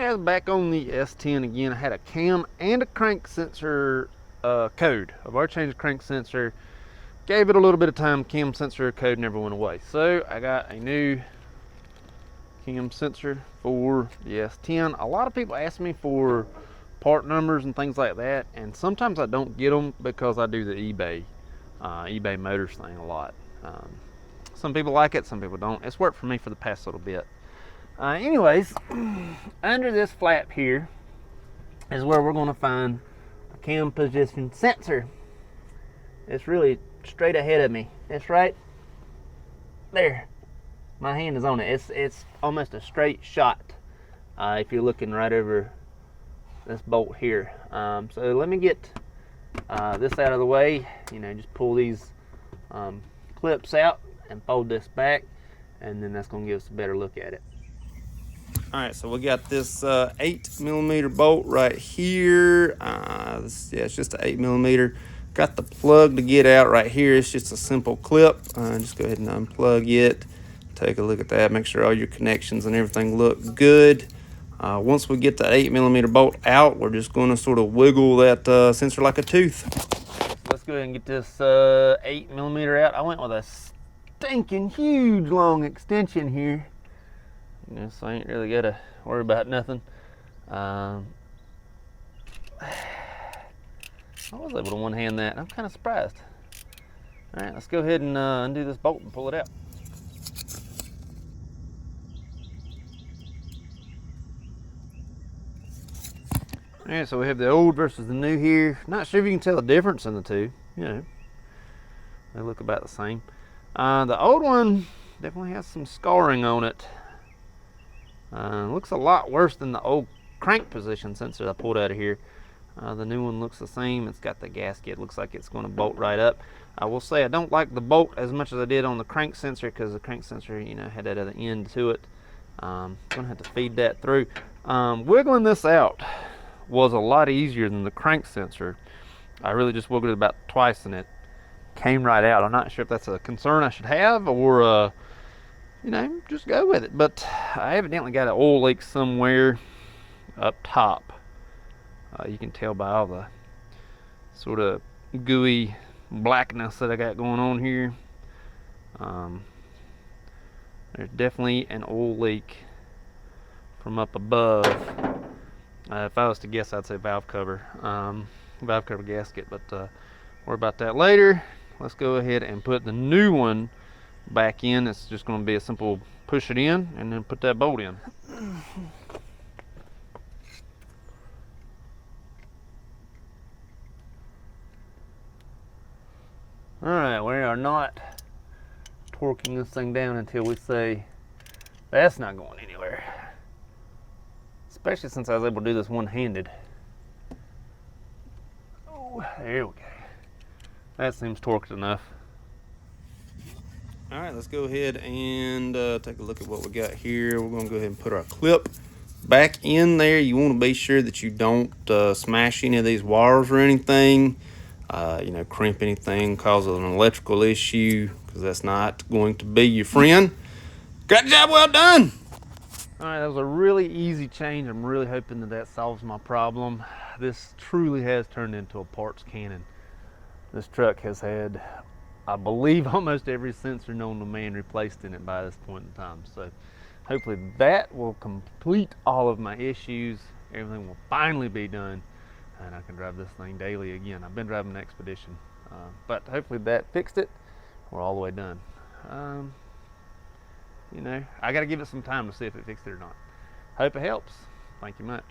I was back on the S10 again. I had a cam and a crank sensor code. I've already changed the crank sensor. Gave it a little bit of time. Cam sensor code never went away. So I got a new cam sensor for the S10. A lot of people ask me for part numbers and things like that, and sometimes I don't get them because I do the eBay Motors thing a lot. Some people like it, some people don't. It's worked for me for the past little bit. Anyways, under this flap here is where we're going to find a cam position sensor. It's really straight ahead of me. It's right there. My hand is on it. It's almost a straight shot if you're looking right over this bolt here. So let me get this out of the way. Just pull these clips out and fold this back, and then that's going to give us a better look at it. All right, so we got this 8mm bolt right here. It's just an 8mm. Got the plug to get out right here. It's just a simple clip. Just go ahead and unplug it. Take a look at that. Make sure all your connections and everything look good. Once we get the 8mm bolt out, we're just going to sort of wiggle that sensor like a tooth. Let's go ahead and get this 8mm out. I went with a stinking huge long extension here. So I ain't really got to worry about nothing. I was able to one-hand that. I'm kind of surprised. All right, let's go ahead and undo this bolt and pull it out. All right, so we have the old versus the new here. Not sure if you can tell the difference in the two. They look about the same. The old one definitely has some scarring on it. Looks a lot worse than the old crank position sensor I pulled out of here. The new one looks the same. It's got the gasket. Looks like it's going to bolt right up. I will say I don't like the bolt as much as I did on the crank sensor, because the crank sensor, had that other end to it. I'm going to have to feed that through. Wiggling this out was a lot easier than the crank sensor. I really just wiggled it about twice and it came right out. I'm not sure if that's a concern I should have, or just go with it. But I evidently got an oil leak somewhere up top. You can tell by all the sort of gooey blackness that I got going on here. There's definitely an oil leak from up above. If I was to guess, I'd say valve cover gasket, but worry about that later. Let's go ahead and put the new one back in. It's just going to be a simple push it in and then put that bolt in. All right, we are not torquing this thing down until we say that's not going anywhere. Especially since I was able to do this one-handed. Oh, there we go. That seems torqued enough. All right, let's go ahead and take a look at what we got here. We're going to go ahead and put our clip back in there. You want to be sure that you don't smash any of these wires or anything. Crimp anything, cause an electrical issue, because that's not going to be your friend. Great job, well done. All right, that was a really easy change. I'm really hoping that solves my problem. This truly has turned into a parts cannon. This truck has had, I believe, almost every sensor known to man replaced in it by this point in time. So hopefully that will complete all of my issues. Everything will finally be done, and I can drive this thing daily again. I've been driving an Expedition, but hopefully that fixed it. We're all the way done. I got to give it some time to see if it fixed it or not. Hope it helps. Thank you much.